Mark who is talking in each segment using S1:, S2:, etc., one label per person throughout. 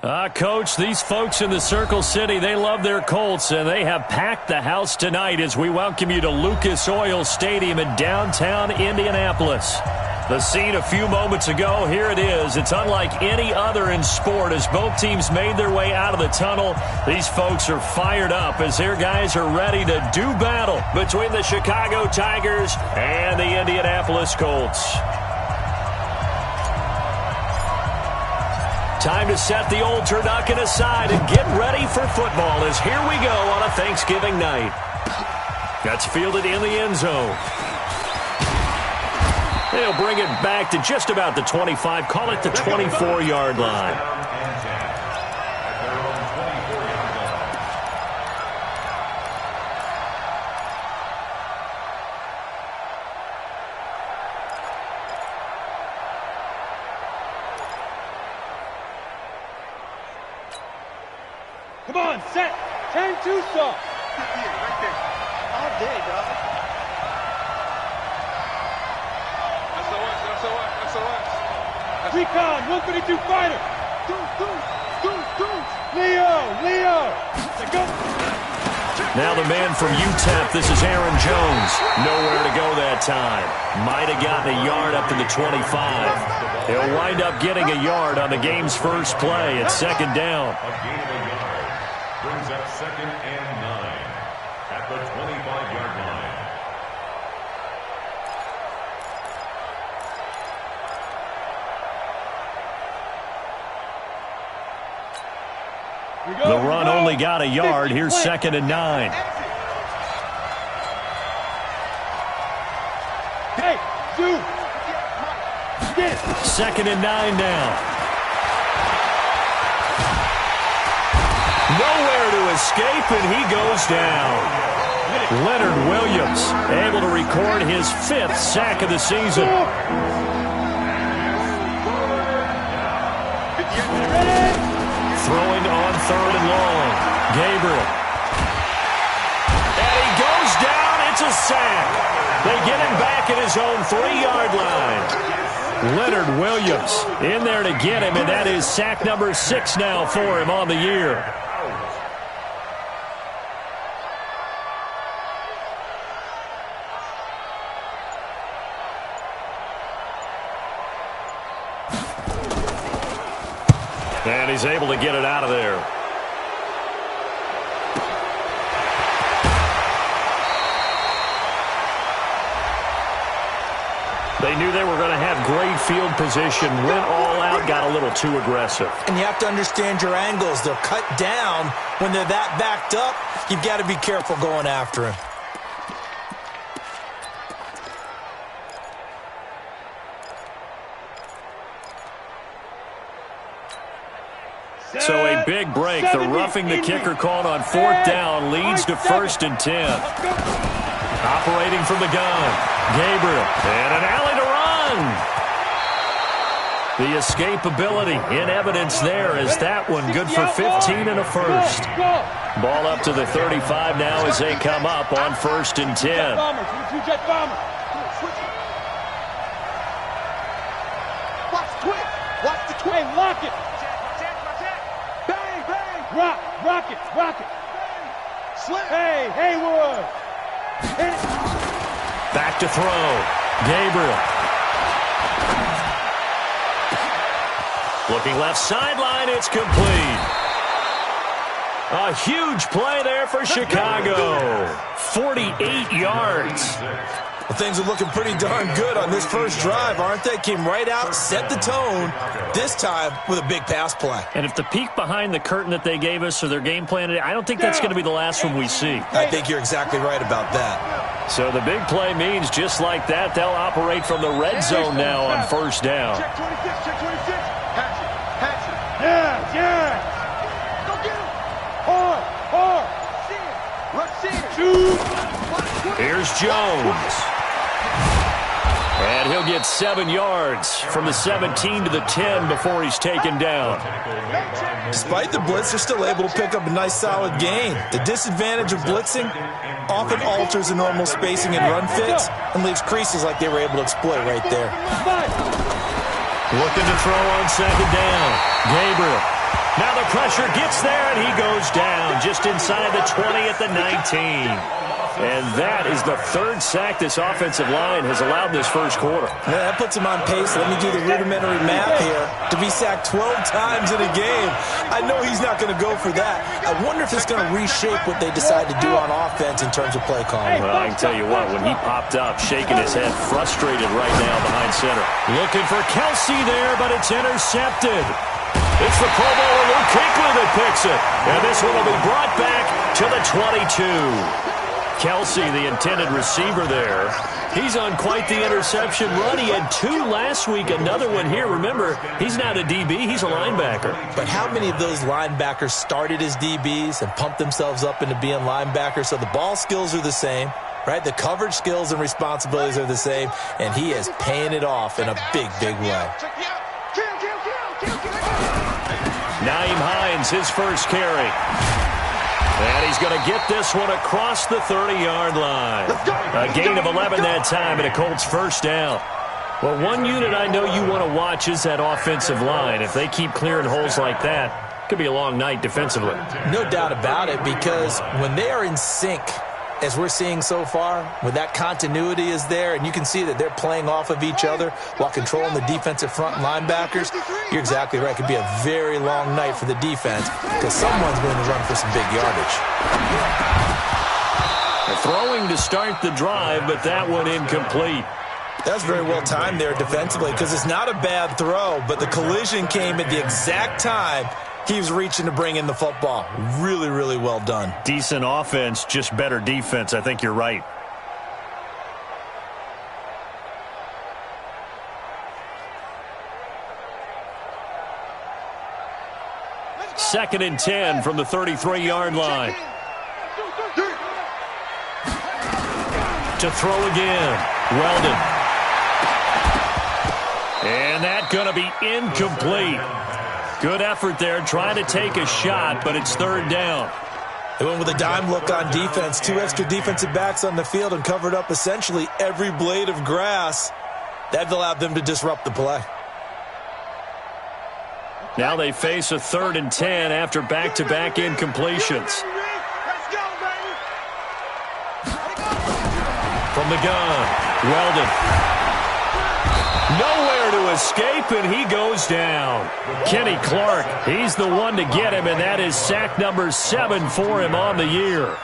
S1: Coach, these folks in the Circle City, they love their Colts, and they have packed the house tonight as we welcome you to Lucas Oil Stadium in downtown Indianapolis. The scene a few moments ago, here it is. It's unlike any other in sport as both teams made their way out of the tunnel. These folks are fired up as their guys are ready to do battle between the Chicago Tigers and the Indianapolis Colts. Time to set the old turducken aside and get ready for football as here we go on a Thanksgiving night. That's fielded in the end zone. They'll bring it back to just about the 25, call it the 24-yard line.
S2: Come on, set. 10-2 stop. Yeah, right there. All day, dog. SOS. Recon, 132 fighter. Leo. Go.
S1: Now the man from UTEP, this is Aaron Jones. Nowhere to go that time. Might have gotten a yard up to the 25. He'll wind up getting a yard on the game's first play. It's second down.
S3: Brings up 2nd and 9 at the 25-yard line.
S1: The run only got a yard. Here's 2nd and 9.
S2: Hey, dude.
S1: 2nd and 9 now. Nowhere to escape, and he goes down. Leonard Williams able to record his 5th sack of the season. Throwing on 3rd and long. Gabriel. And he goes down. It's a sack. They get him back at his own 3-yard line. Leonard Williams in there to get him, and that is sack number 6 now for him on the year. And he's able to get it out of there. They knew they were going to have great field position, went all out, got a little too aggressive.
S4: And you have to understand your angles. They're cut down. When they're that backed up, you've got to be careful going after him.
S1: So a big break. The roughing the kicker called on 4th down leads to 1st and 10. Operating from the gun. Gabriel. And an alley to run. The escapability in evidence there as that one good for 15 and a first. Ball up to the 35 now as they come up on 1st and 10.
S2: Watch the twin. Lock it. Rock it. Slip. Hey, Haywood. Hit it.
S1: Back to throw. Gabriel. Looking left sideline, it's complete. A huge play there for Chicago. 48 yards.
S4: Well, things are looking pretty darn good on this first drive, aren't they? Came right out, set the tone, this time with a big pass play.
S1: And if the peek behind the curtain that they gave us or their game plan, I don't think that's going to be the last one we see.
S4: I think you're exactly right about that.
S1: So the big play means just like that, they'll operate from the red zone now on 1st down.
S2: Check 26. Patch it. Yeah. Go get him. Hard. Rush in.
S1: Here's Jones. And he'll get 7 yards from the 17 to the 10 before he's taken down.
S4: Despite the blitz, they're still able to pick up a nice solid gain. The disadvantage of blitzing often alters the normal spacing and run fits and leaves creases like they were able to exploit right there.
S1: Looking to throw on 2nd down. Gabriel. Now the pressure gets there, and he goes down just inside the 20 at the 19. And that is the third sack this offensive line has allowed this first quarter.
S4: Yeah, that puts him on pace. Let me do the rudimentary math here. To be sacked 12 times in a game, I know he's not going to go for that. I wonder if it's going to reshape what they decide to do on offense in terms of play calling.
S1: Well, I can tell you what, when he popped up, shaking his head, frustrated right now behind center. Looking for Kelsey there, but it's intercepted. It's the Pro Bowler Luke Kuechly that picks it. And this one will be brought back to the 22. Kelsey, the intended receiver there. He's on quite the interception run. He had 2 last week, another one here. Remember, he's not a DB, he's a linebacker.
S4: But how many of those linebackers started as DBs and pumped themselves up into being linebackers? So the ball skills are the same, right? The coverage skills and responsibilities are the same, and he is paying it off in a big, big way.
S1: Nyheim Hines, his first carry. And he's going to get this one across the 30-yard line. A gain of 11 that time, and a Colts first down. Well, one unit I know you want to watch is that offensive line. If they keep clearing holes like that, it could be a long night defensively.
S4: No doubt about it, because when they are in sync, as we're seeing so far, when that continuity is there, and you can see that they're playing off of each other while controlling the defensive front linebackers, you're exactly right. It could be a very long night for the defense because someone's going to run for some big yardage.
S1: They're throwing to start the drive, but that one incomplete.
S4: That's very well timed there defensively because it's not a bad throw, but the collision came at the exact time he was reaching to bring in the football. Really, really well done.
S1: Decent offense, just better defense. I think you're right. Second and 10 from the 33-yard line. To throw again. Weldon. And that's going to be incomplete. Good effort there, trying to take a shot, but it's third down.
S4: They went with a dime look on defense. 2 extra defensive backs on the field and covered up essentially every blade of grass. That allowed them to disrupt the play.
S1: Now they face a 3rd and 10 after back-to-back incompletions. From the gun, Weldon. Nowhere to escape, and he goes down. Kenny Clark, he's the one to get him, and that is sack number 7 for him on the year.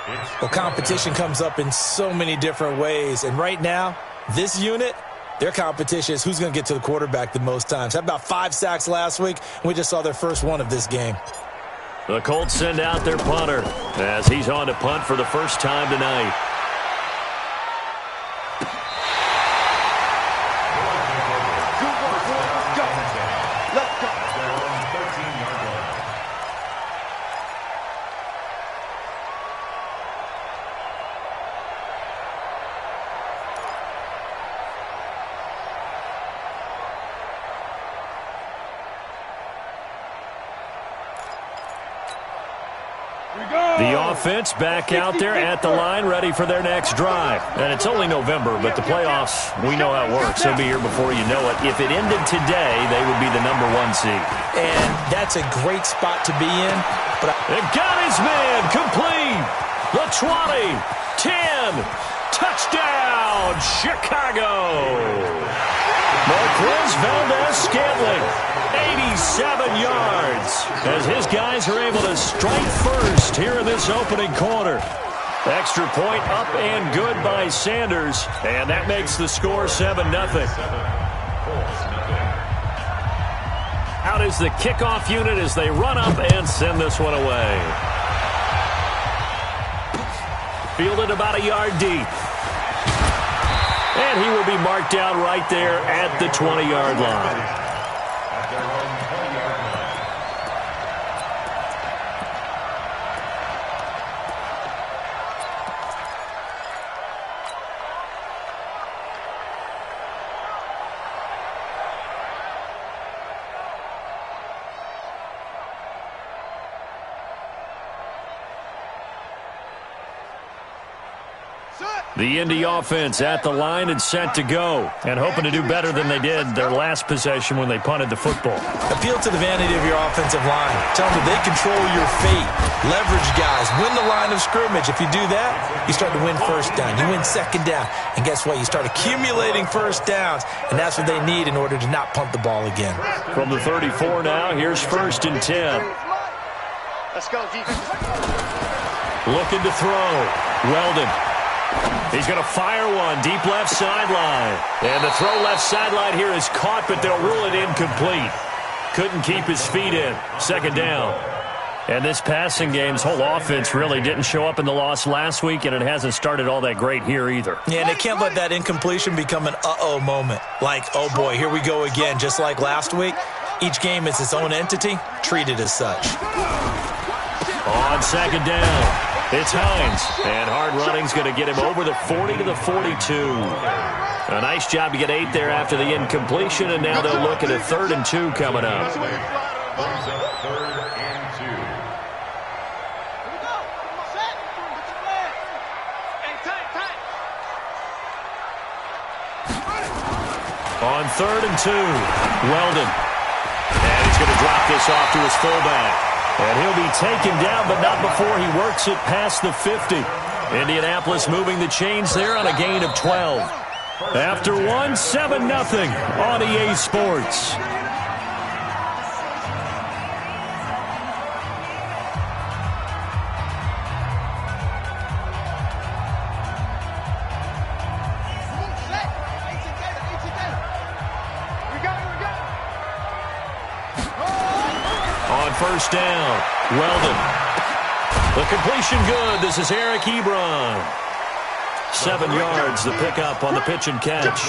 S4: Well, competition comes up in so many different ways, and right now, this unit, their competition is who's going to get to the quarterback the most times. Had about 5 sacks last week, and we just saw their first one of this game.
S1: The Colts send out their punter as he's on to punt for the first time tonight. The offense back out there at the line, ready for their next drive. And it's only November, but the playoffs, we know how it works. They'll be here before you know it. If it ended today, they would be the number 1 seed.
S4: And that's a great spot to be in. But
S1: it got his man complete. The 20, 10, touchdown, Chicago. Marquez Valdez-Scantling, 87 yards, as his guys are able to strike first here in this opening quarter. Extra point up and good by Sanders, and that makes the score 7-0. Out is the kickoff unit as they run up and send this one away. Fielded about a yard deep. And he will be marked down right there at the 20-yard line.
S2: Set.
S1: The Indy offense at the line and set to go, and hoping to do better than they did their last possession when they punted the football.
S4: Appeal to the vanity of your offensive line. Tell them that they control your fate. Leverage guys. Win the line of scrimmage. If you do that, you start to win first down. You win second down. And guess what? You start accumulating first downs, and that's what they need in order to not punt the ball again.
S1: From the 34 now, here's 1st and 10.
S2: Let's go, defense.
S1: Looking to throw. Weldon. He's going to fire one deep left sideline. And the throw left sideline here is caught, but they'll rule it incomplete. Couldn't keep his feet in. 2nd down. And this passing game's whole offense really didn't show up in the loss last week, and it hasn't started all that great here either.
S4: Yeah, and they can't let that incompletion become an uh-oh moment. Like, oh boy, here we go again, just like last week. Each game is its own entity, treated as such.
S1: On 2nd down. It's Hines, and hard running's going to get him over the 40 to the 42. A nice job to get 8 there after the incompletion, and now they'll look at a 3rd and 2 coming up. On 3rd and 2, Weldon. And he's going to drop this off to his fullback. And he'll be taken down, but not before he works it past the 50. Indianapolis moving the chains there on a gain of 12. After 1, 7-0 on EA Sports. On 1st down, Weldon. The completion good. This is Eric Ebron. 7 yards, the pickup on the pitch and catch.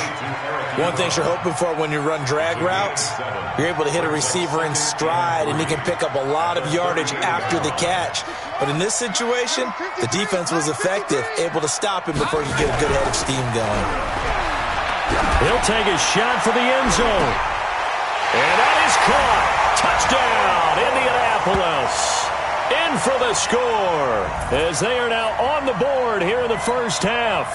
S4: One thing you're hoping for when you run drag routes, you're able to hit a receiver in stride, and he can pick up a lot of yardage after the catch. But in this situation, the defense was effective, able to stop him before you get a good head of steam going.
S1: He'll take a shot for the end zone. And that is caught. Touchdown, Indianapolis. In for the score as they are now on the board here in the first half.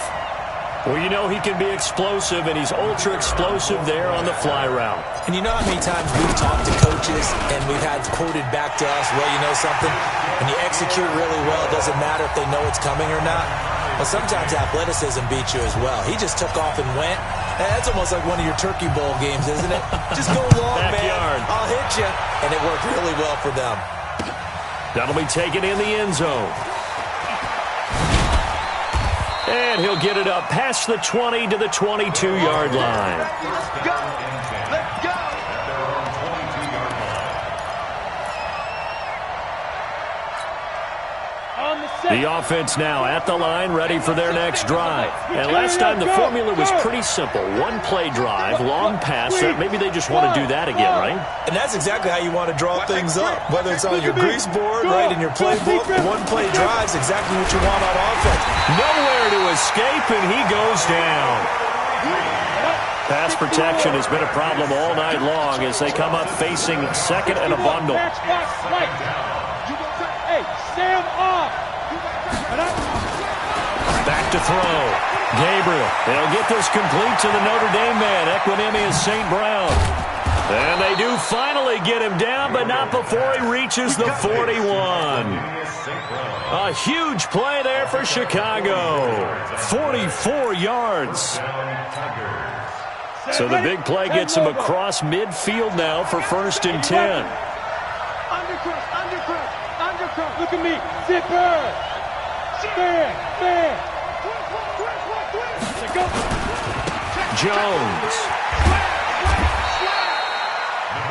S1: Well, you know he can be explosive, and he's ultra-explosive there on the fly route.
S4: And you know how many times we've talked to coaches and we've had quoted back to us, well, you know something? When you execute really well, it doesn't matter if they know it's coming or not. Well, sometimes athleticism beats you as well. He just took off and went. That's almost like one of your Turkey Bowl games, isn't it? Just go long,
S1: Backyard.
S4: man. I'll hit you. And it worked really well for them.
S1: That'll be taken in the end zone. And he'll get it up past the 20 to the 22-yard line.
S2: Let's go. Let's go.
S1: The offense now at the line, ready for their next drive. And last time the formula was pretty simple. One-play drive, long pass. Maybe they just want to do that again, right?
S4: And that's exactly how you want to draw things up. Whether it's on your grease board, right, in your playbook, one-play drive is exactly what you want on offense.
S1: Nowhere to escape, and he goes down. Pass protection has been a problem all night long as they come up facing second and a bundle.
S2: Hey, Sam off.
S1: Back to throw. Gabriel. They'll get this complete to the Notre Dame man, Equinemius St. Brown. And they do finally get him down, but not before he reaches the 41. A huge play there for Chicago. 44 yards. So the big play gets him across midfield now for 1st and 10.
S2: Undercut. Look at me. Zipper. Fair.
S1: Jones.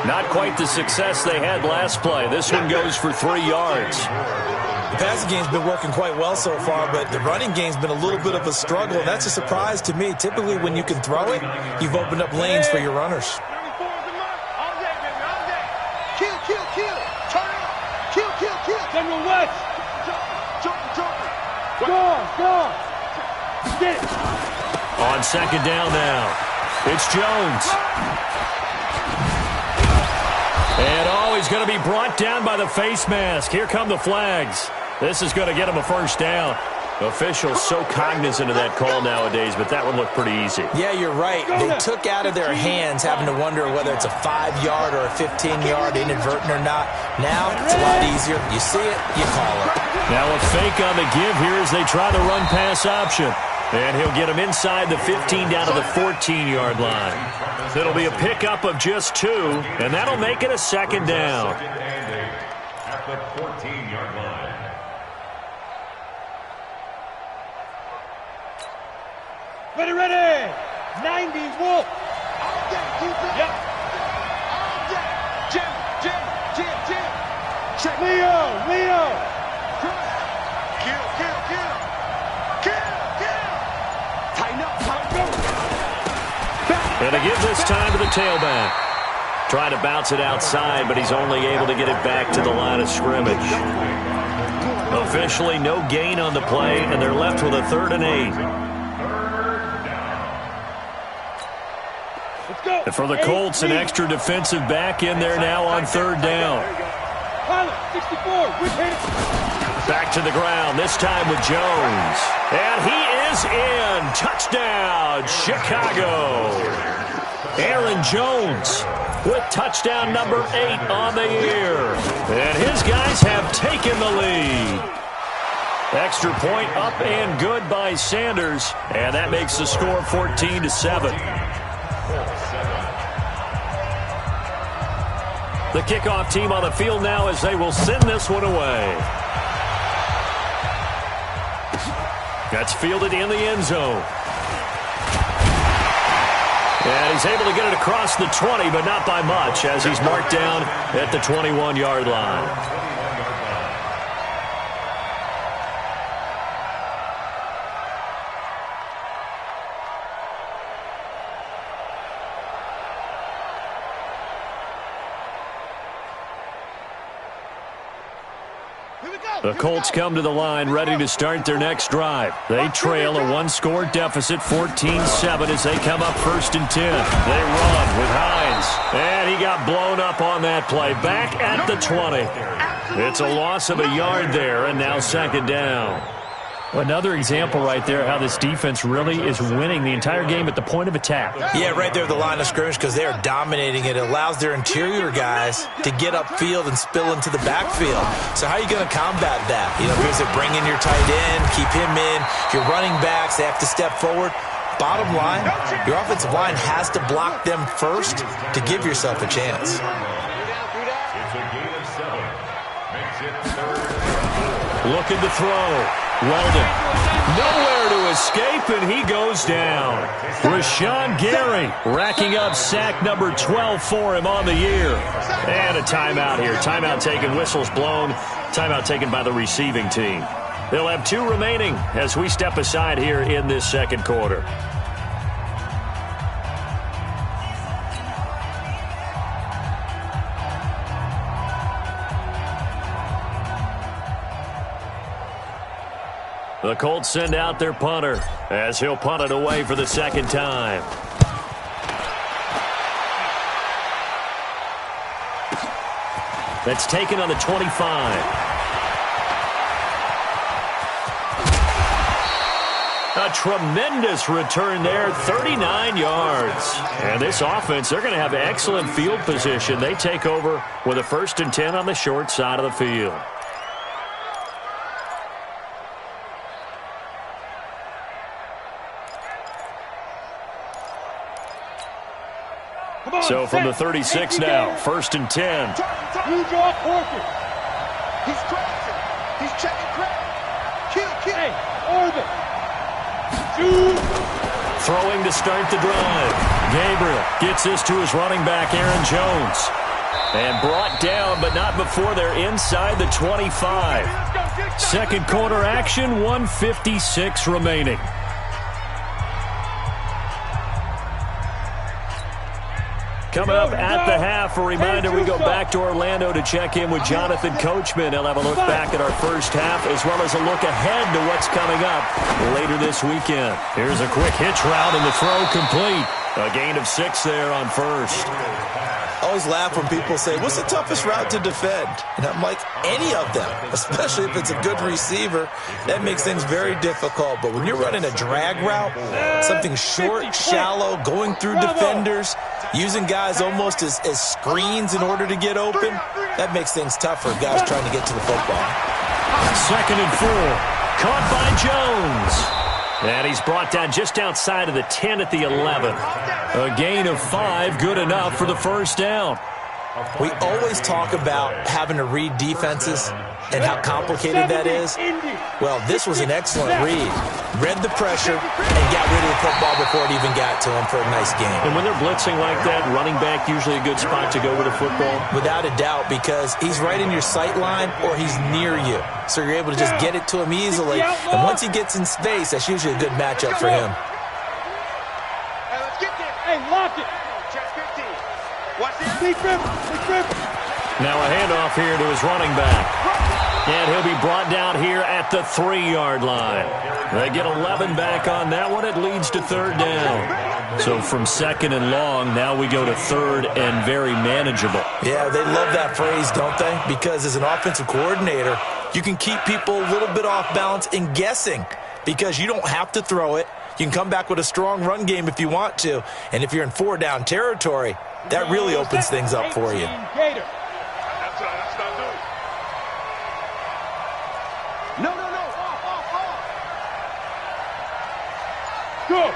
S1: Not quite the success they had last play. This one goes for 3 yards.
S4: The passing game's been working quite well so far, but the running game's been a little bit of a struggle, and that's a surprise to me. Typically, when you can throw it, you've opened up lanes for your runners.
S2: Kill. Turn it up. Kill. General West. Go. Get it.
S1: On 2nd down now, it's Jones. And he's going to be brought down by the face mask. Here come the flags. This is going to get him a 1st down. Officials so cognizant of that call nowadays, but that one looked pretty easy.
S4: Yeah, you're right. They took out of their hands having to wonder whether it's a 5-yard or a 15-yard inadvertent or not. Now it's a lot easier. You see it, you call it.
S1: Now a fake on the give here as they try the run-pass option. And he'll get him inside the 15 down to the 14-yard line. It'll be a pickup of just 2, and that'll make it a second down.
S3: At the 14-yard line.
S2: Ready. 90, Wolf. Yep. Jim. Check. Leo. Kill. Tighten up.
S1: And to give this time to the tailback. Trying to bounce it outside, but he's only able to get it back to the line of scrimmage. Officially no gain on the play, and they're left with a 3rd and 8. And for the Colts, an extra defensive back in there now on 3rd down.
S2: 64.
S1: Back to the ground, this time with Jones. And he is in. Touchdown, Chicago. Aaron Jones with touchdown number 8 on the year. And his guys have taken the lead. Extra point up and good by Sanders. And that makes the score 14-7. The kickoff team on the field now as they will send this one away. That's fielded in the end zone. And he's able to get it across the 20, but not by much, as he's marked down at the 21-yard line. The Colts come to the line ready to start their next drive. They trail a 1-score deficit, 14-7, as they come up 1st and 10. They run with Hines, and he got blown up on that play. Back at the 20. It's a loss of a yard there, and now 2nd down. Another example right there how this defense really is winning the entire game at the point of attack.
S4: Yeah, right there at the line of scrimmage because they are dominating it. It allows their interior guys to get upfield and spill into the backfield. So how are you going to combat that? Because they bring in your tight end, keep him in. Your running backs, they have to step forward. Bottom line, your offensive line has to block them first to give yourself a chance.
S3: It's a gain of 7. Makes it 3rd.
S1: Looking to throw. Weldon. Nowhere to escape, and he goes down. Rashawn Gary racking up sack number 12 for him on the year. And a timeout here. Timeout taken, whistles blown. Timeout taken by the receiving team. They'll have 2 remaining as we step aside here in this 2nd quarter. The Colts send out their punter as he'll punt it away for the 2nd time. That's taken on the 25. A tremendous return there, 39 yards. And this offense, they're going to have excellent field position. They take over with a 1st and 10 on the short side of the field. So from the 36 now, 1st and 10.
S2: You draw Corker. He's crossing. He's checking crack. Kill. Hey, orbit. Shoot.
S1: Throwing to start the drive. Gabriel gets this to his running back, Aaron Jones. And brought down, but not before they're inside the 25. 2nd quarter action, 1:56 remaining. Coming up at the half, a reminder, we go back to Orlando to check in with Jonathan Coachman. He'll have a look back at our first half as well as a look ahead to what's coming up later this weekend. Here's a quick hitch route and the throw complete. A gain of 6 there on 1st.
S4: I always laugh when people say, what's the toughest route to defend? And I'm like, any of them, especially if it's a good receiver. That makes things very difficult. But when you're running a drag route, something short, shallow, going through defenders, using guys almost as screens in order to get open, that makes things tough for guys trying to get to the football.
S1: 2nd and 4. Caught by Jones. And he's brought down just outside of the 10 at the 11. A gain of 5, good enough for the first down.
S4: We always talk about having to read defenses and how complicated that is. Well, this was an excellent read. Read the pressure and got rid of the football before it even got to him for a nice game.
S1: And when they're blitzing like that, running back usually a good spot to go with a football?
S4: Without a doubt, because he's right in your sight line or he's near you. So you're able to just get it to him easily. And once he gets in space, that's usually a good matchup for him.
S2: Hey, lock it. Check 15. Watch this. Big grip.
S1: Now a handoff here to his running back. And he'll be brought down here at the 3-yard line. They get 11 back on that one. It leads to 3rd down. So from 2nd and long, now we go to 3rd and very manageable.
S4: Yeah, they love that phrase, don't they? Because as an offensive coordinator, you can keep people a little bit off balance and guessing because you don't have to throw it. You can come back with a strong run game if you want to. And if you're in 4-down territory, that really opens things up for you.
S2: No. Off. Go.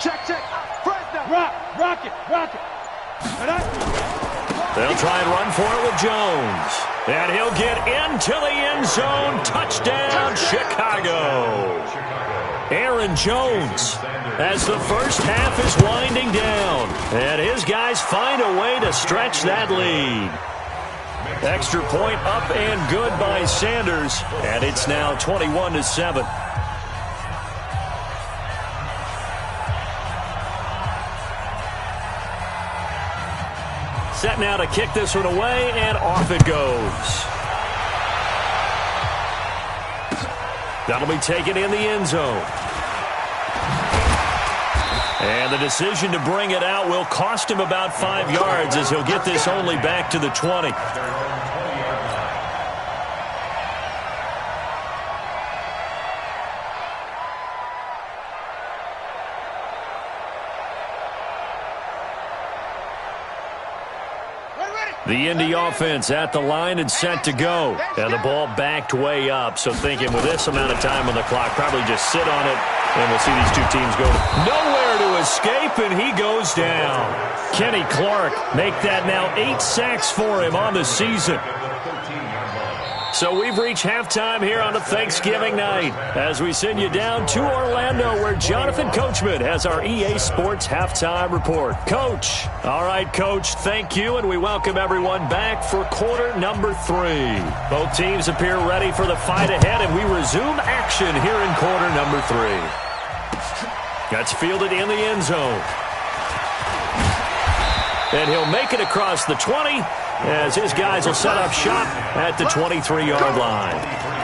S2: Check. First down. Rock it.
S1: They'll try and run for it with Jones. And he'll get into the end zone. Touchdown, Chicago. Aaron Jones, as the first half is winding down. And his guys find a way to stretch that lead. Extra point up and good by Sanders. And it's now 21-7. Set now to kick this one away, and off it goes. That'll be taken in the end zone. And the decision to bring it out will cost him about 5 yards as he'll get this only back to the 20. The Indy offense at the line and set to go. And the ball backed way up. So thinking with this amount of time on the clock, probably just sit on it. And we'll see these two teams go nowhere to escape, and he goes down. Kenny Clark make that now 8 sacks for him on the season. So we've reached halftime here on a Thanksgiving night as we send you down to Orlando where Jonathan Coachman has our EA Sports Halftime Report. Coach. All right, Coach, thank you, and we welcome everyone back for quarter number 3. Both teams appear ready for the fight ahead, and we resume action here in quarter number 3. That's fielded in the end zone. And he'll make it across the 20 as his guys will set up shop at the 23-yard line.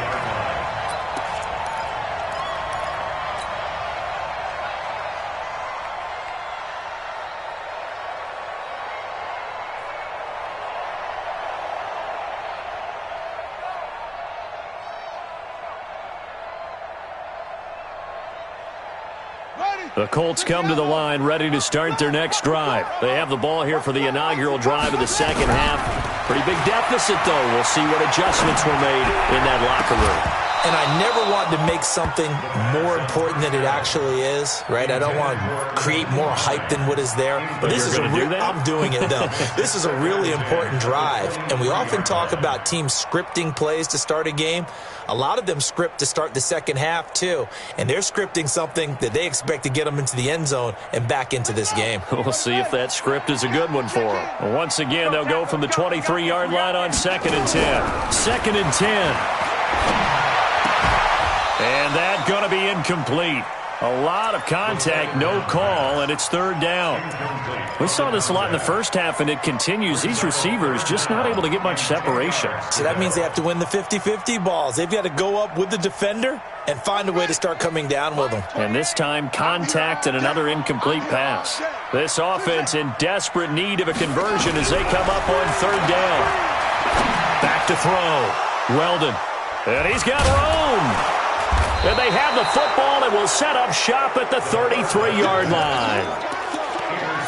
S1: The Colts come to the line ready to start their next drive. They have the ball here for the inaugural drive of the second half. Pretty big deficit, though. We'll see what adjustments were made in that locker room.
S4: And I never want to make something more important than it actually is, right? I don't want to create more hype than what is there. But this is I'm doing it, though. This is a really important drive. And we often talk about teams scripting plays to start a game. A lot of them script to start the second half, too. And they're scripting something that they expect to get them into the end zone and back into this game.
S1: We'll see if that script is a good one for them. Once again, they'll go from the 23-yard line on 2nd and 10. 2nd and 10. And that's going to be incomplete. A lot of contact, no call, and it's third down. We saw this a lot in the first half, and it continues. These receivers just not able to get much separation.
S4: So that means they have to win the 50-50 balls. They've got to go up with the defender and find a way to start coming down with them.
S1: And this time, contact and another incomplete pass. This offense in desperate need of a conversion as they come up on third down. Back to throw. Weldon. And he's got room. And they have the football and will set up shop at the 33-yard line.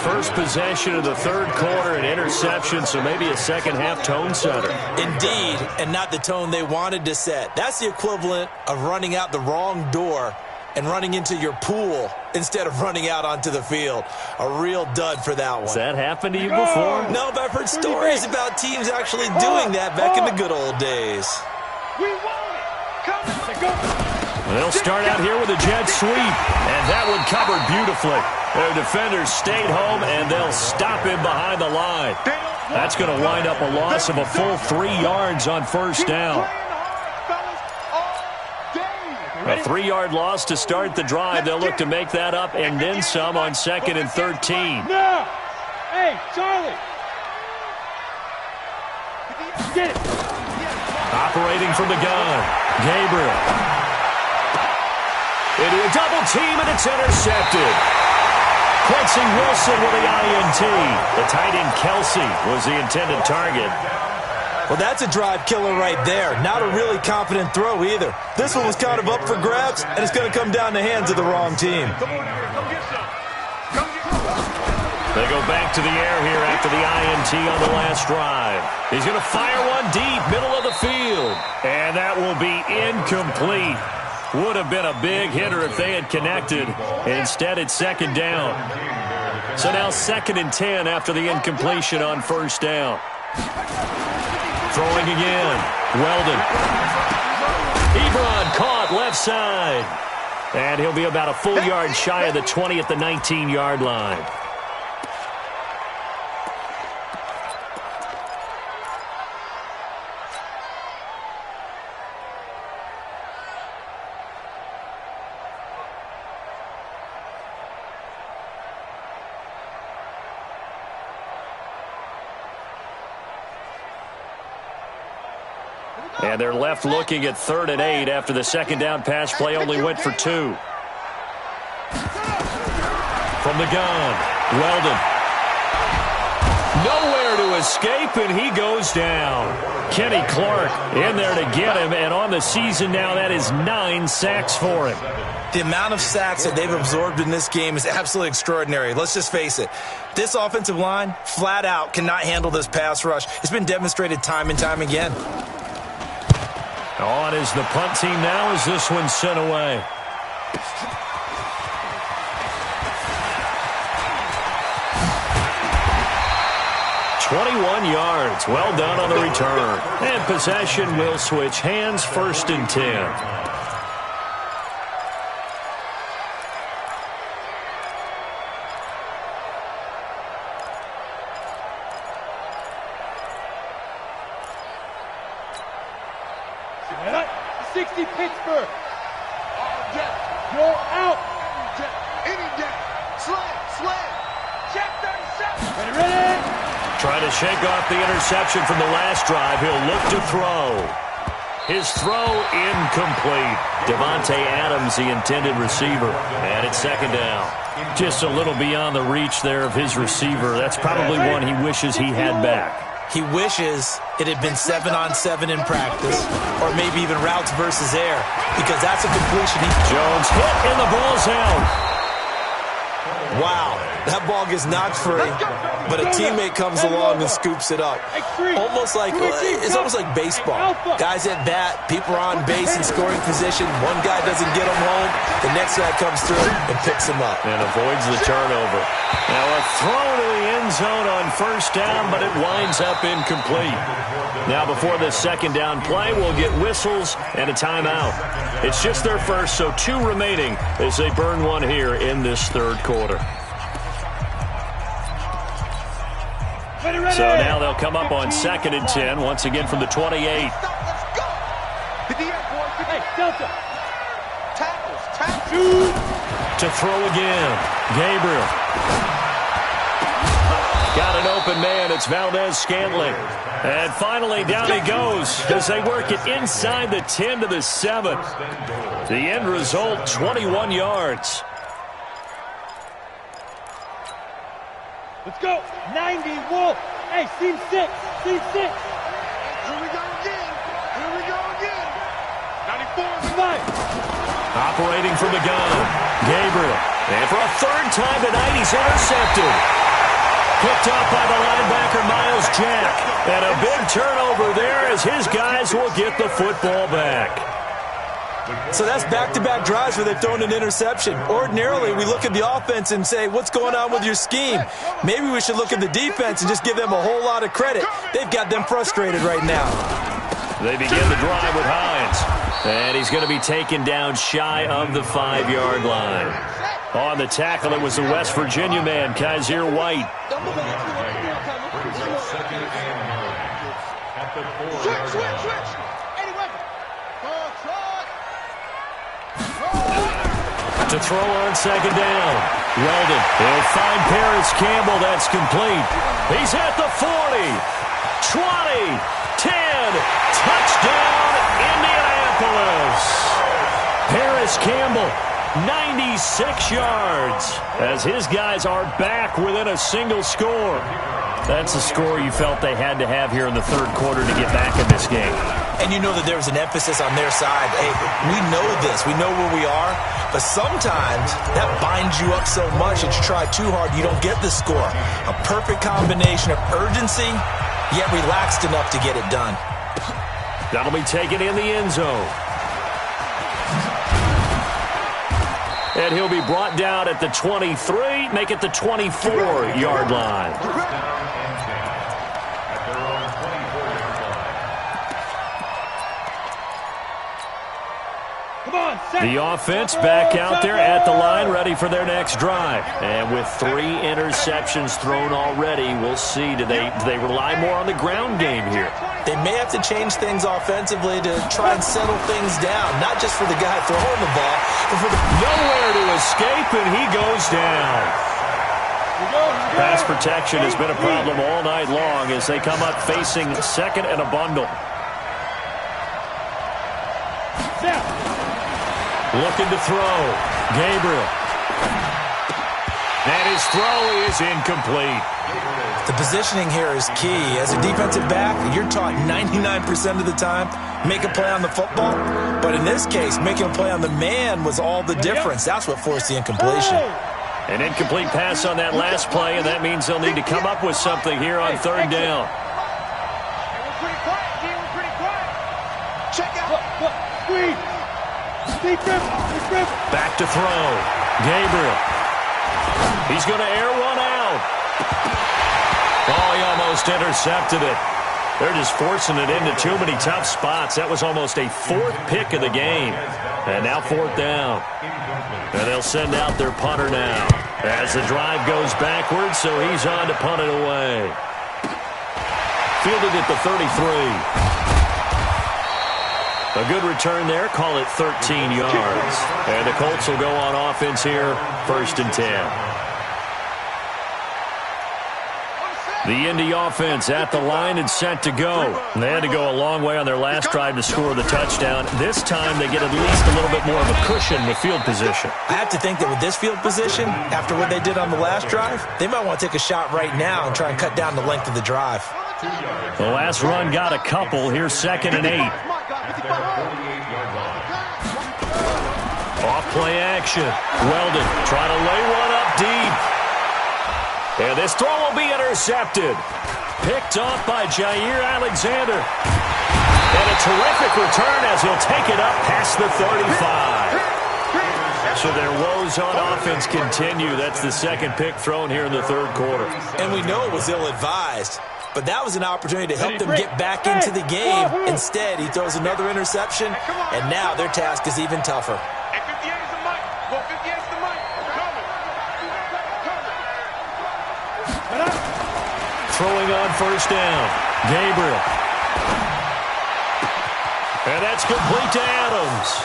S1: First possession of the third quarter, an interception, so maybe a second-half tone setter.
S4: Indeed, and not the tone they wanted to set. That's the equivalent of running out the wrong door and running into your pool instead of running out onto the field. A real dud for that one.
S1: Has that happened to you before?
S4: No, but I've heard stories about teams actually doing that back in the good old days.
S2: We want it. Come on, go.
S1: They'll start out here with a jet sweep, and that one covered beautifully. Their defenders stayed home, and they'll stop him behind the line. That's going to wind up a loss of a full 3 yards on first down. A 3-yard loss to start the drive. They'll look to make that up and then some on 2nd and 13.
S2: Now, hey, Charlie. Get it.
S1: Operating from the gun, Gabriel. Into a double team, and it's intercepted. Quincy Wilson with the INT. The tight end Kelsey was the intended target.
S4: Well, that's a drive killer right there. Not a really confident throw either. This one was kind of up for grabs, and it's going to come down the hands of the wrong team.
S1: They go back to the air here after the INT on the last drive. He's going to fire one deep, middle of the field. And that will be incomplete. Would have been a big hitter if they had connected. Instead, it's second down. So now 2nd and 10 after the incompletion on first down. Throwing again. Weldon. Ebron caught left side. And he'll be about a full yard shy of the 20 at the 19-yard line. And they're left looking at 3rd and 8 after the second down pass play only went for 2. From the gun, Weldon. Nowhere to escape, and he goes down. Kenny Clark in there to get him, and on the season now, that is 9 sacks for him.
S4: The amount of sacks that they've absorbed in this game is absolutely extraordinary. Let's just face it. This offensive line, flat out, cannot handle this pass rush. It's been demonstrated time and time again.
S1: On is the punt team now as this one's sent away. "21 yards. Well done on the return. And possession will switch hands, 1st and 10.
S2: Pittsburgh. You're out. Any day. Slam. Check 37. Ready.
S1: Trying to shake off the interception from the last drive. He'll look to throw. His throw incomplete. Devontae Adams, the intended receiver. And it's 2nd down. Just a little beyond the reach there of his receiver. That's probably one he wishes he had back.
S4: He wishes it had been 7-on-7 in practice, or maybe even routes versus air, because that's a completion.
S1: Jones hit, and the ball's out.
S4: Wow, that ball gets knocked free, but a teammate comes along and scoops it up. It's almost like baseball. Guys at bat, people are on base in scoring position. One guy doesn't get them home, the next guy comes through and picks them up.
S1: And avoids the turnover. Now a throw to the end zone on first down, but it winds up incomplete. Now before the second down play, we'll get whistles and a timeout. It's just their first, so 2 remaining as they burn one here in this third quarter. So now they'll come up on 2nd and 10, once again from the 28.
S2: Hey, Delta.
S1: To throw again. Gabriel. Got an open man. It's Valdez-Scantling. And finally, down he goes as they work it inside the 10 to the 7. The end result, 21 yards.
S2: Let's go. 90, Wolf. Hey, seam 6. Seam 6. Here we go again. Here we go again. 94. Nice.
S1: Operating from the gun. Gabriel. And for a third time tonight, he's intercepted. Picked up by the linebacker, Miles Jack. And a big turnover there as his guys will get the football back.
S4: So that's back-to-back drives where they've thrown an interception. Ordinarily, we look at the offense and say, what's going on with your scheme? Maybe we should look at the defense and just give them a whole lot of credit. They've got them frustrated right now.
S1: They begin the drive with Hines. And he's going to be taken down shy of the 5-yard line. On the tackle, it was the West Virginia man, Kaiser White.
S3: Second and 9 at the 4-yard line.
S1: To throw on second down. Weldon. He'll find Paris Campbell. That's complete. He's at the 40. 20. 10. Touchdown, Indianapolis. Paris Campbell, 96 yards. As his guys are back within a single score. That's a score you felt they had to have here in the third quarter to get back in this game.
S4: And you know that there was an emphasis on their side. Hey, we know this. We know where we are. But sometimes that binds you up so much that you try too hard, you don't get the score. A perfect combination of urgency, yet relaxed enough to get it done.
S1: That'll be taken in the end zone. And he'll be brought down at the 23, make it the 24-yard line. The offense back out there at the line, ready for their next drive. And with 3 interceptions thrown already, we'll see. Do they rely more on the ground game here?
S4: They may have to change things offensively to try and settle things down, not just for the guy throwing the ball, but for the...
S1: Nowhere to escape, and he goes down. Pass protection has been a problem all night long as they come up facing second and a bundle. Looking to throw. Gabriel. And his throw is incomplete.
S4: The positioning here is key. As a defensive back, you're taught 99% of the time, make a play on the football. But in this case, making a play on the man was all the difference. That's what forced the incompletion.
S1: An incomplete pass on that last play, and that means they'll need to come up with something here on third down.
S2: Check out. Squeeze.
S1: Back to throw. Gabriel. He's going to air one out. Oh, he almost intercepted it. They're just forcing it into too many tough spots. That was almost a 4th pick of the game. And now 4th down. And they'll send out their punter now. As the drive goes backwards, so he's on to punt it away. Fielded at the 33. A good return there. Call it 13 yards. And the Colts will go on offense here, 1st and 10. The Indy offense at the line and set to go. They had to go a long way on their last drive to score the touchdown. This time they get at least a little bit more of a cushion with field position.
S4: I have to think that with this field position, after what they did on the last drive, they might want to take a shot right now and try and cut down the length of the drive.
S1: The last run got a couple. Here's 2nd and 8. Off play action. Weldon trying to lay one up deep. And this throw will be intercepted. Picked off by Jair Alexander. And a terrific return as he'll take it up past the 35. So their woes on offense continue. That's the 2nd pick thrown here in the 3rd quarter.
S4: And we know it was ill-advised. But that was an opportunity to help them get back into the game. Instead, he throws another interception, and now their task is even tougher.
S1: Throwing on 1st down. Gabriel. And that's complete to Adams.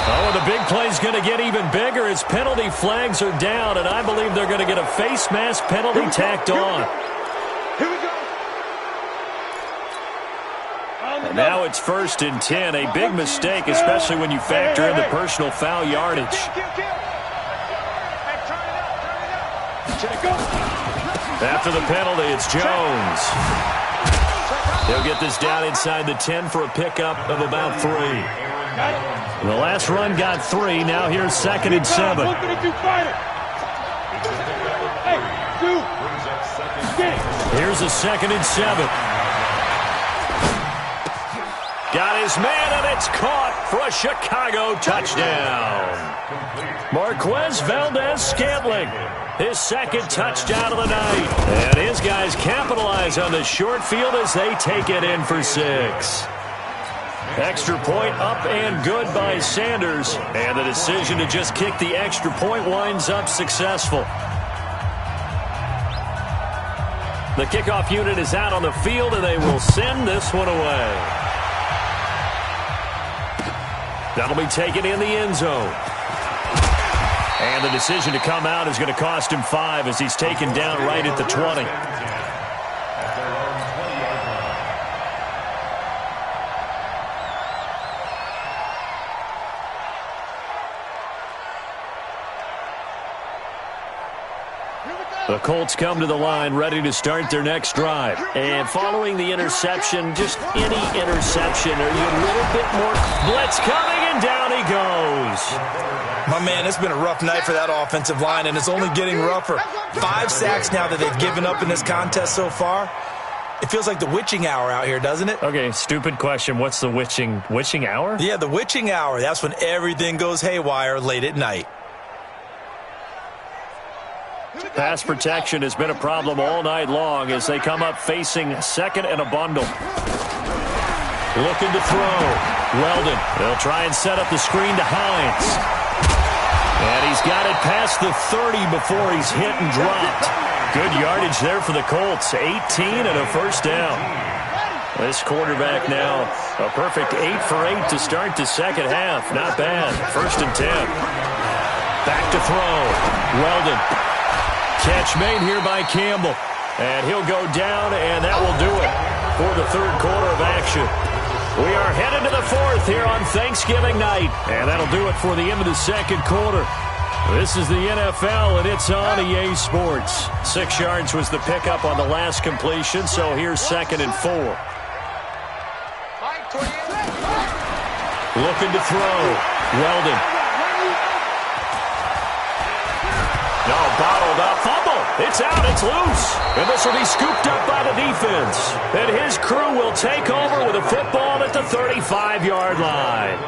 S1: Oh, and the big play's going to get even bigger as penalty flags are down, and I believe they're going to get a face mask penalty tacked on.
S2: Here we go.
S1: And now it's 1st and 10. A big mistake, especially when you factor in the personal foul yardage. After the penalty, it's Jones. He'll get this down inside the 10 for a pickup of about 3. The last run got 3. Now here's 2nd and 7. Here's a 2nd and 7. Got his man, and it's caught for a Chicago touchdown. Marquez Valdez-Scantling, his 2nd touchdown of the night. And his guys capitalize on the short field as they take it in for 6. Extra point up and good by Sanders. And the decision to just kick the extra point winds up successful. The kickoff unit is out on the field, and they will send this one away. That'll be taken in the end zone. And the decision to come out is going to cost him 5 as he's taken down right at the 20. The Colts come to the line ready to start their next drive. And following the interception, just any interception, are you a little bit more blitz coming, and down he goes.
S4: My man, it's been a rough night for that offensive line, and it's only getting rougher. 5 sacks now that they've given up in this contest so far. It feels like the witching hour out here, doesn't it?
S1: Okay, stupid question. What's the witching hour?
S4: Yeah, the witching hour. That's when everything goes haywire late at night.
S1: Pass protection has been a problem all night long as they come up facing 2nd and a bundle. Looking to throw. Weldon. They'll try and set up the screen to Hines. And he's got it past the 30 before he's hit and dropped. Good yardage there for the Colts. 18 and a 1st down. This quarterback now a perfect 8 for 8 to start the second half. Not bad. 1st and 10. Back to throw. Weldon. Catch made here by Campbell. And he'll go down, and that will do it for the 3rd quarter of action. We are headed to the 4th here on Thanksgiving night. And that'll do it for the end of the 2nd quarter. This is the NFL, and it's on EA Sports. 6 yards was the pickup on the last completion, so here's 2nd and 4. Looking to throw. Weldon. No, bottled up. Fumble. It's out. It's loose. And this will be scooped up by the defense. And his crew will take over with a football at the 35-yard line.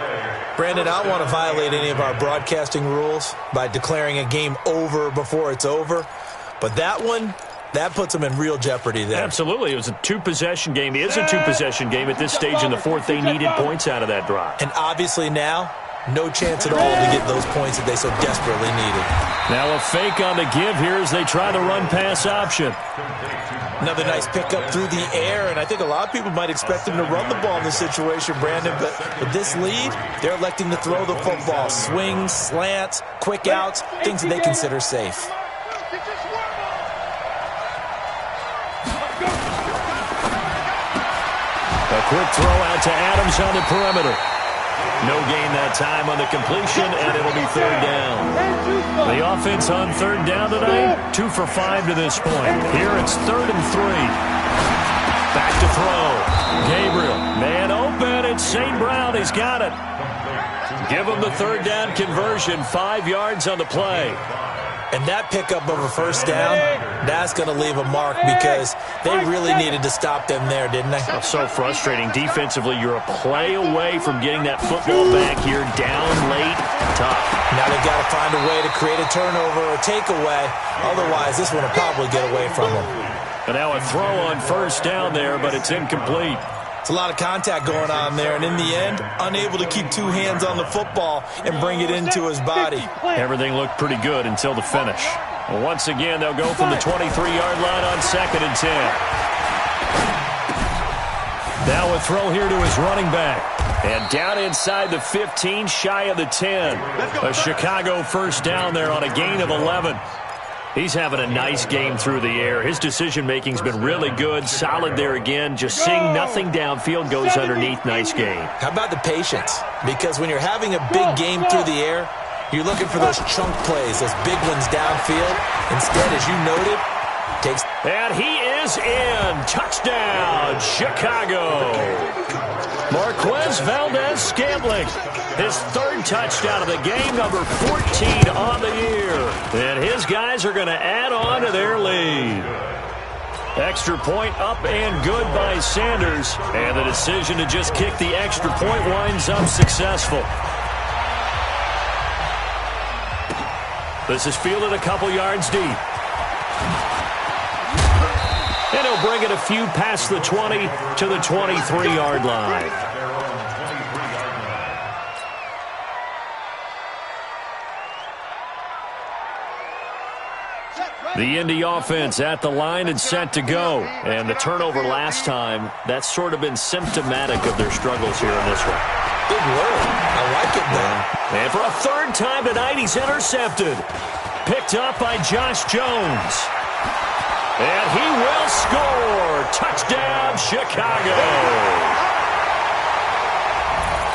S4: Brandon, I don't want to violate any of our broadcasting rules by declaring a game over before it's over. But that one, that puts them in real jeopardy there.
S1: Absolutely. It was a 2-possession game. It is a 2-possession game at this stage in the 4th. They needed points out of that drive.
S4: And obviously now, no chance at all to get those points that they so desperately needed.
S1: Now a fake on the give here as they try the run-pass option.
S4: Another nice pickup through the air, and I think a lot of people might expect them to run the ball in this situation, Brandon, but with this lead, they're electing to throw the football. Swings, slants, quick outs, things that they consider safe.
S1: A quick throw out to Adams on the perimeter. No gain that time on the completion, and it'll be 3rd down. The offense on 3rd down tonight, 2 for 5 to this point. Here it's 3rd and 3. Back to throw. Gabriel, man open. It's St. Brown. He's got it. Give him the 3rd down conversion. 5 yards on the play.
S4: And that pickup of a 1st down, that's going to leave a mark because they really needed to stop them there, didn't they?
S1: Oh, so frustrating. Defensively, you're a play away from getting that football back here. Down late, tough.
S4: Now they've got to find a way to create a turnover or takeaway. Otherwise, this one will probably get away from them.
S1: And now a throw on 1st down there, but it's incomplete.
S4: It's a lot of contact going on there, and in the end, unable to keep 2 hands on the football and bring it into his body.
S1: Everything looked pretty good until the finish. Well, once again, they'll go from the 23-yard line on 2nd and 10. Now a throw here to his running back. And down inside the 15, shy of the 10. A Chicago first down there on a gain of 11. He's having a nice game through the air. His decision-making's been really good. Solid there again. Just seeing nothing downfield goes underneath. Nice game.
S4: How about the patience? Because when you're having a big game through the air, you're looking for those chunk plays, those big ones downfield. Instead, as you noted, takes...
S1: And he is in. Touchdown, Chicago. Marquez Valdez-Scantling, his third touchdown of the game, number 14 on the year. And his guys are going to add on to their lead. Extra point up and good by Sanders. And the decision to just kick the extra point winds up successful. This is fielded a couple yards deep. And he'll bring it a few past the 20 to the 23-yard line. The Indy offense at the line and set to go. And the turnover last time, that's sort of been symptomatic of their struggles here in this one.
S4: Big word. I like it, though.
S1: And for a third time tonight, he's intercepted. Picked up by Josh Jones. And he will score. Touchdown, Chicago.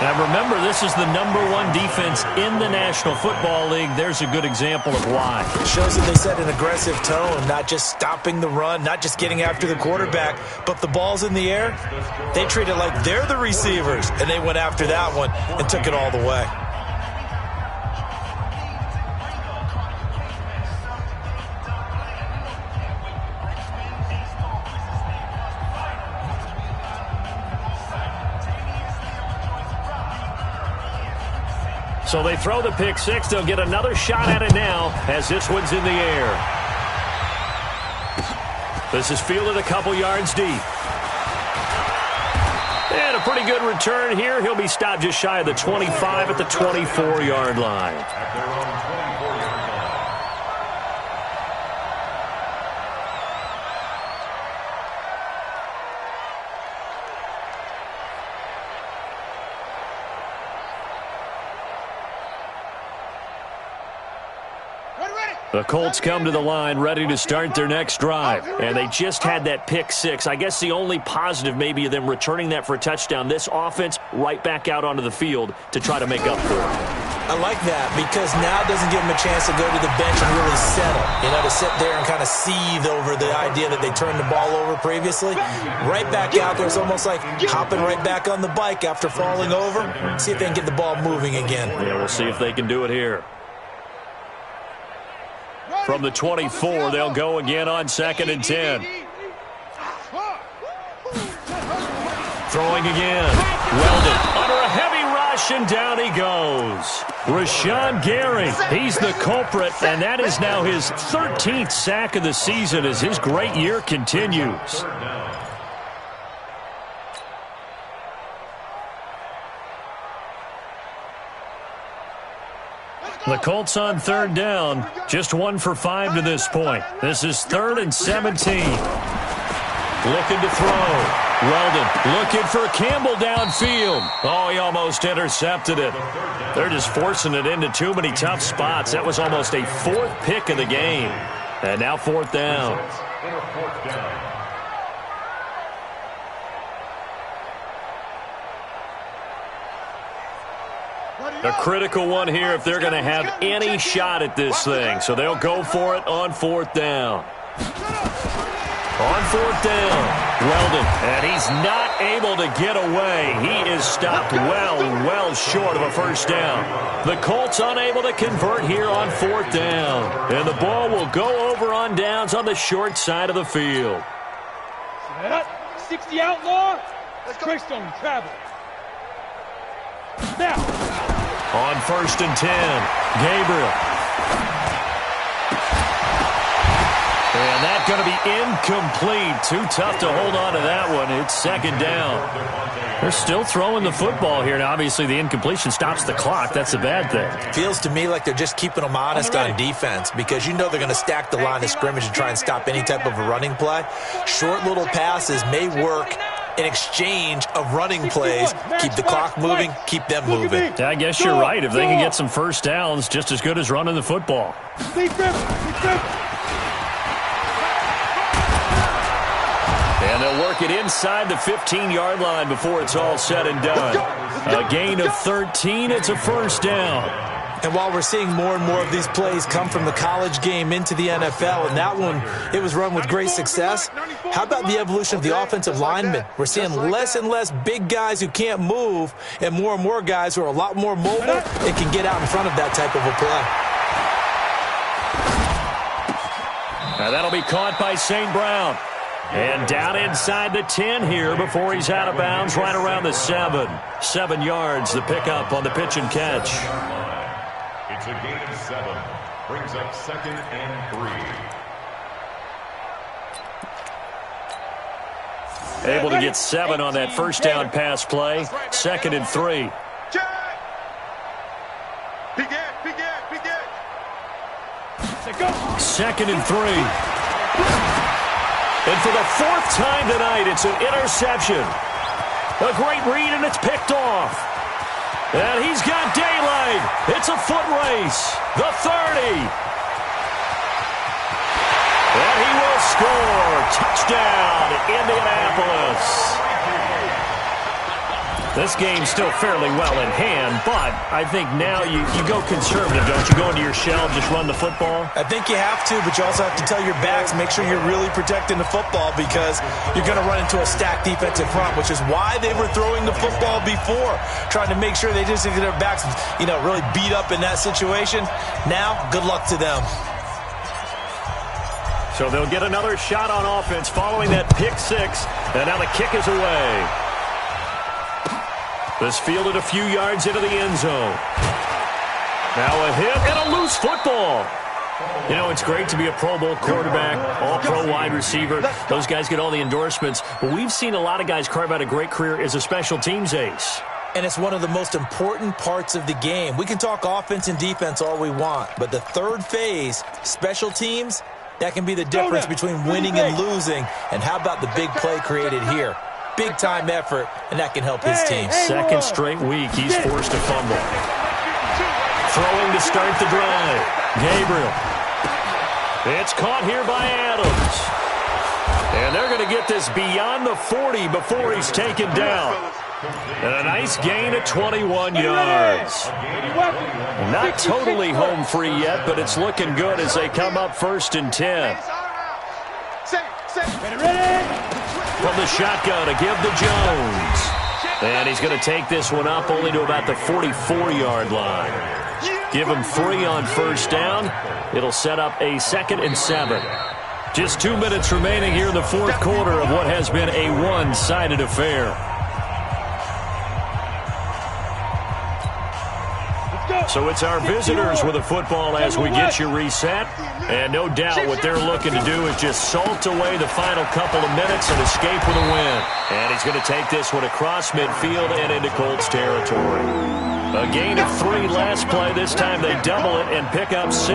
S1: And remember, this is the #1 defense in the National Football League. There's a good example of why.
S4: It shows that they set an aggressive tone, not just stopping the run, not just getting after the quarterback, but the ball's in the air. They treat it like they're the receivers, and they went after that one and took it all the way.
S1: So they throw the pick six. They'll get another shot at it now as this one's in the air. This is fielded a couple yards deep. And a pretty good return here. He'll be stopped just shy of the 25 at the 24-yard line. The Colts come to the line ready to start their next drive. And they just had that pick six. I guess the only positive maybe of them returning that for a touchdown. This offense right back out onto the field to try to make up for it.
S4: I like that because now it doesn't give them a chance to go to the bench and really settle. You know, to sit there and kind of seethe over the idea that they turned the ball over previously. Right back out there. It's almost like hopping right back on the bike after falling over. See if they can get the ball moving again.
S1: Yeah, we'll see if they can do it here. From the 24, they'll go again on 2nd and 10. Throwing again. Weldon under a heavy rush, and down he goes. Rashawn Gary, he's the culprit, and that is now his 13th sack of the season as his great year continues. The Colts on 3rd down, just 1 for 5 to this point. This is 3rd and 17. Looking to throw. Weldon looking for Campbell downfield. Oh, he almost intercepted it. They're just forcing it into too many tough spots. That was almost a 4th pick of the game. And now 4th down. A critical one here if they're going to have any shot at this thing. So they'll go for it on 4th down. On 4th down, Weldon, and he's not able to get away. He is stopped well short of a first down. The Colts unable to convert here on 4th down. And the ball will go over on downs on the short side of the field.
S2: 60 outlaw. Greystone travel. Now.
S1: On 1st and 10, Gabriel. And that's going to be incomplete. Too tough to hold on to that one. It's 2nd down. They're still throwing the football here. Now, obviously, the incompletion stops the clock. That's a bad thing.
S4: Feels to me like they're just keeping them honest on defense because you know they're going to stack the line of scrimmage and try and stop any type of a running play. Short little passes may work an exchange of running plays. Keep the clock moving, keep them moving.
S1: Yeah, I guess you're right. If they can get some first downs, just as good as running the football. And they'll work it inside the 15-yard line before it's all said and done. A gain of 13, it's a first down.
S4: And while we're seeing more and more of these plays come from the college game into the NFL, and that one, it was run with great success, how about the evolution of the offensive linemen? We're seeing less and less big guys who can't move and more guys who are a lot more mobile and can get out in front of that type of a play.
S1: Now that'll be caught by St. Brown. And down inside the 10 here before he's out of bounds, right around the 7. 7 yards, the pickup on the pitch and catch.
S3: It's a gain of 7. Brings up 2nd and 3.
S1: Able to get 7 on that first down pass play. 2nd and 3. Second and 3. And for the 4th time tonight, it's an interception. A great read, and it's picked off. And he's got daylight. It's a foot race. The 30. And he will score. Touchdown, Indianapolis. This game's still fairly well in hand, but I think now you go conservative, don't you? Go into your shell, just run the football?
S4: I think you have to, but you also have to tell your backs, make sure you're really protecting the football because you're going to run into a stacked defensive front, which is why they were throwing the football before, trying to make sure they just get their backs, really beat up in that situation. Now, good luck to them.
S1: So they'll get another shot on offense following that pick 6, and now the kick is away. This fielded a few yards into the end zone. Now a hit and a loose football. It's great to be a Pro Bowl quarterback, all-pro wide receiver. Those guys get all the endorsements. But we've seen a lot of guys carve out a great career as a special teams ace.
S4: And it's one of the most important parts of the game. We can talk offense and defense all we want, but the third phase, special teams, that can be the difference between winning and losing. And how about the big play created here? Big-time effort, and that can help his team.
S1: Second straight week, he's forced to fumble. Throwing to start the drive. Gabriel. It's caught here by Adams. And they're going to get this beyond the 40 before he's taken down. And a nice gain of 21 yards. Not totally home free yet, but it's looking good as they come up 1st and 10. From the shotgun to give to Jones. And he's going to take this one up only to about the 44-yard line. Give him 3 on first down. It'll set up a 2nd and 7. Just 2 minutes remaining here in the 4th quarter of what has been a one-sided affair. So it's our visitors with the football as we get you reset. And no doubt what they're looking to do is just salt away the final couple of minutes and escape with a win. And he's going to take this one across midfield and into Colts territory. A gain of 3 last play. This time they double it and pick up 6.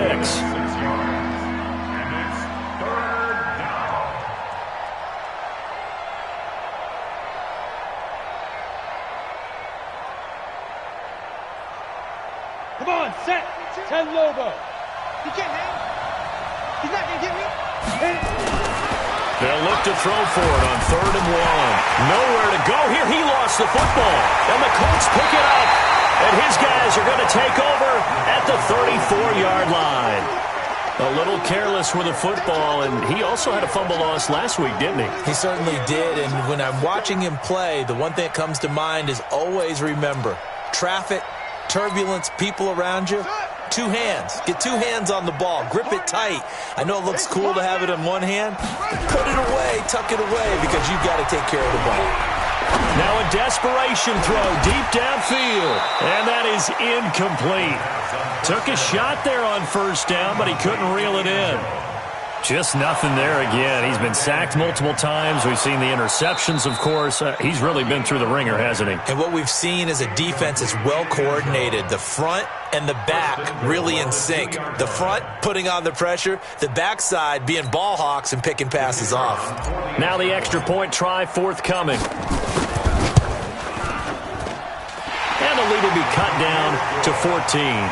S2: Come on, set. 10 Lobo. He can't hang. He's not going to get me.
S1: They'll look to throw for it on 3rd and 1. Nowhere to go here. He lost the football. And the Colts pick it up. And his guys are going to take over at the 34-yard line. A little careless with the football, and he also had a fumble loss last week, didn't he?
S4: He certainly did, and when I'm watching him play, the one thing that comes to mind is always remember, traffic, turbulence, people around you, 2 hands. Get 2 hands on the ball. Grip it tight. I know it looks cool to have it in one hand. Put it away, tuck it away, because you've got to take care of the ball.
S1: Now a desperation throw deep downfield, and that is incomplete. Took a shot there on first down, but he couldn't reel it in. Just nothing there again. He's been sacked multiple times. We've seen the interceptions, of course. He's really been through the ringer, hasn't he?
S4: And what we've seen is a defense that's well coordinated. The front and the back really in sync. The front putting on the pressure, the backside being ball hawks and picking passes off.
S1: Now the extra point try forthcoming. And the lead will be cut down to 14.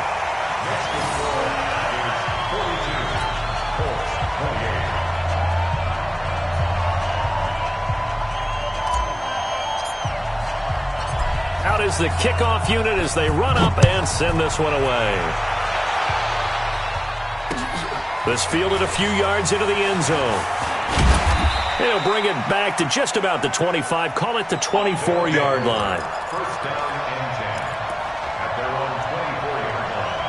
S1: Out is the kickoff unit as they run up and send this one away. This fielded a few yards into the end zone. He'll bring it back to just about the 25, call it the 24-yard line.
S3: First down and 10 at their own 24-yard line.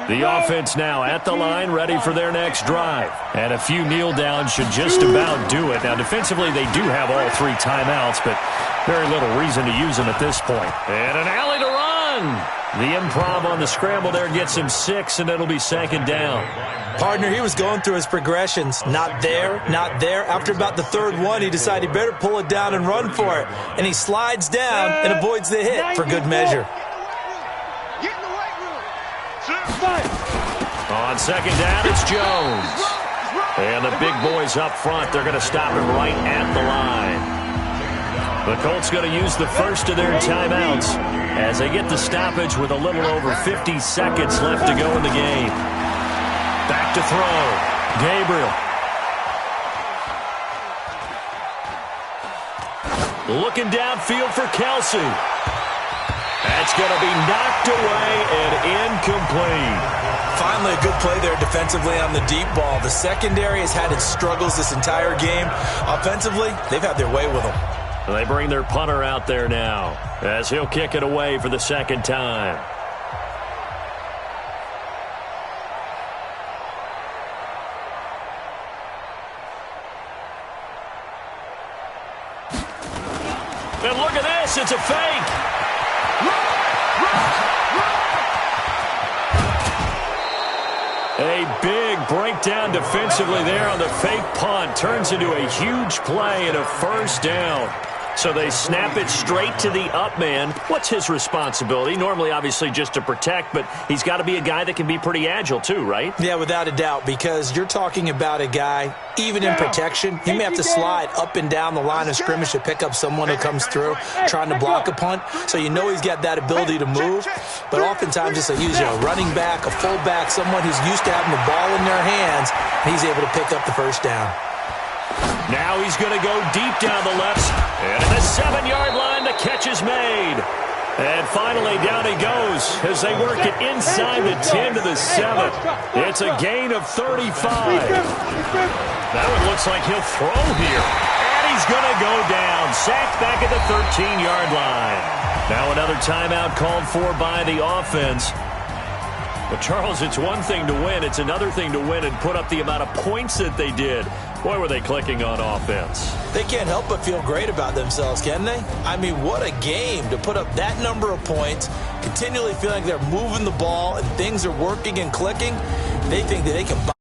S1: The offense now at the line, ready for their next drive. And a few kneel downs should just about do it. Now, defensively, they do have all 3 timeouts, but very little reason to use them at this point. And an alley to run. The improv on the scramble there gets him 6, and it'll be second down.
S4: Partner, he was going through his progressions. Not there, not there. After about the third one, he decided he better pull it down and run for it. And he slides down and avoids the hit for good measure.
S1: On second down, it's Jones. And the big boys up front, they're going to stop him right at the line. The Colts going to use the first of their timeouts as they get the stoppage with a little over 50 seconds left to go in the game. Back to throw. Gabriel. Looking downfield for Kelsey. That's going to be knocked away and incomplete.
S4: Finally, a good play there defensively on the deep ball. The secondary has had its struggles this entire game. Offensively, they've had their way with them.
S1: They bring their punter out there now as he'll kick it away for the second time. And look at this, it's a fake. A big breakdown defensively there on the fake punt. Turns into a huge play and a first down. So they snap it straight to the up man. What's his responsibility? Normally, obviously, just to protect, but he's got to be a guy that can be pretty agile too, right?
S4: Yeah, without a doubt, because you're talking about a guy, even in protection, he may have to slide up and down the line of scrimmage to pick up someone who comes through trying to block a punt. So you know he's got that ability to move. But oftentimes it's usually a running back, a fullback, someone who's used to having the ball in their hands, and he's able to pick up the first down.
S1: Now he's going to go deep down the left. And at the 7-yard line, the catch is made. And finally, down he goes as they work it inside the 10 to the 7. It's a gain of 35. That one looks like he'll throw here. And he's going to go down. Sacked back at the 13-yard line. Now another timeout called for by the offense. But, Charles, it's one thing to win. It's another thing to win and put up the amount of points that they did. Boy, were they clicking on offense.
S4: They can't help but feel great about themselves, can they? I mean, what a game to put up that number of points, continually feeling they're moving the ball and things are working and clicking. They think that they can buy